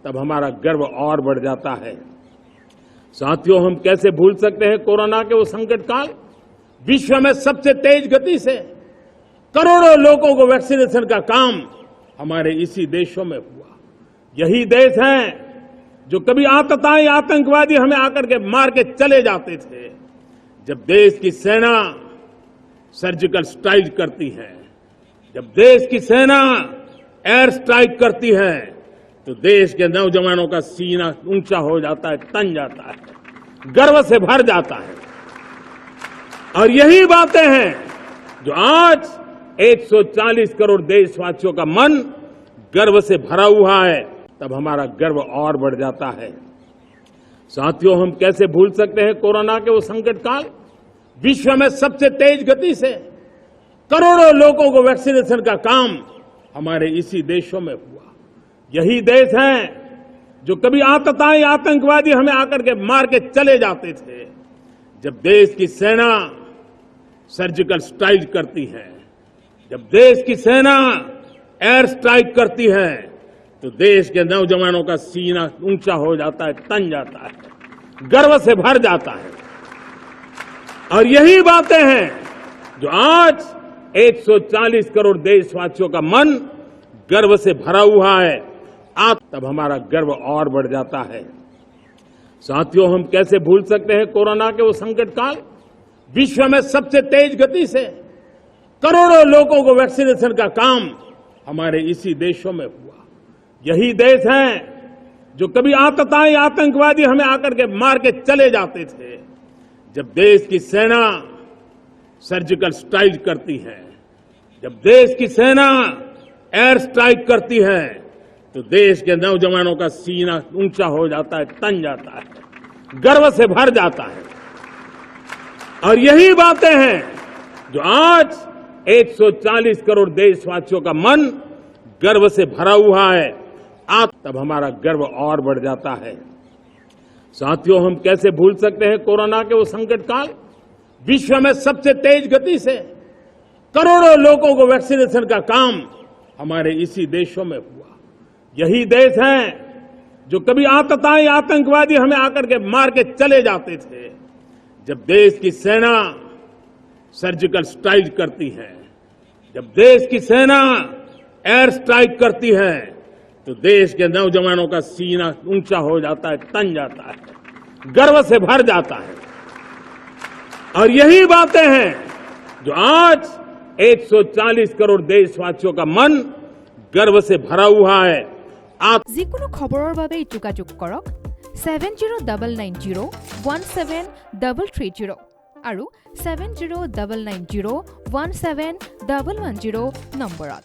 तब हमारा गर्व और बढ़ जाता है। साथियों, हम कैसे भूल सकते हैं कोरोना के वो संकट काल। विश्व में सबसे तेज गति से करोड़ों लोगों को वैक्सीनेशन का काम हमारे इसी देशों में हुआ। यही देश हैं जो कभी आतताई आतंकवादी हमें आकर के मार के चले जाते थे। जब देश की सेना सर्जिकल स्ट्राइक करती है, जब देश की सेना एयर स्ट्राइक करती है, तो देश के नौजवानों का सीना ऊंचा हो जाता है, तन जाता है, गर्व से भर जाता है। और यही बातें हैं जो आज 140 करोड़ देशवासियों का मन गर्व से भरा हुआ है। तब हमारा गर्व और बढ़ जाता है। साथियों, हम कैसे भूल सकते हैं कोरोना के वो संकट काल। विश्व में सबसे तेज गति से करोड़ों लोगों को वैक्सीनेशन का काम हमारे इसी देशों में हुआ। यही देश हैं जो कभी आतताई आतंकवादी हमें आकर के मार के चले जाते थे। जब देश की सेना सर्जिकल स्ट्राइक करती है, जब देश की सेना एयर स्ट्राइक करती है, तो देश के नौजवानों का सीना ऊंचा हो जाता है, तन जाता है, गर्व से भर जाता है। और यही बातें हैं जो आज 140 करोड़ देशवासियों का मन गर्व से भरा हुआ है। तब हमारा गर्व और बढ़ जाता है। साथियों, हम कैसे भूल सकते हैं कोरोना के वो संकट काल। विश्व में सबसे तेज गति से करोड़ों लोगों को वैक्सीनेशन का काम हमारे इसी देशों में हुआ। यही देश हैं जो कभी आतताई आतंकवादी हमें आकर के मार के चले जाते थे। जब देश की सेना सर्जिकल स्ट्राइक करती है, जब देश की सेना एयर स्ट्राइक करती है, तो देश के नौजवानों का सीना ऊंचा हो जाता है, तन जाता है, गर्व से भर जाता है। और यही बातें हैं जो आज 140 करोड़ देशवासियों का मन गर्व से भरा हुआ है। तब हमारा गर्व और बढ़ जाता है। साथियों, हम कैसे भूल सकते हैं कोरोना के वो संकट काल। विश्व में सबसे तेज गति से करोड़ों लोगों को वैक्सीनेशन का काम हमारे इसी देशों में हुआ। यही देश हैं जो कभी आतताई आतंकवादी हमें आकर के मार के चले जाते थे। जब देश की सेना सर्जिकल स्ट्राइक करती है, जब देश की सेना एयर स्ट्राइक करती है, तो देश के नौजवानों का सीना ऊंचा हो जाता है, तन जाता है, गर्व से भर जाता है। और यही बातें हैं जो आज 140 करोड़ देशवासियों का मन गर्व से भरा हुआ है। যিকোনো খবৰৰ বাবে যোগাযোগ কৰক 7099017330 আৰু 7099017110 নম্বৰত।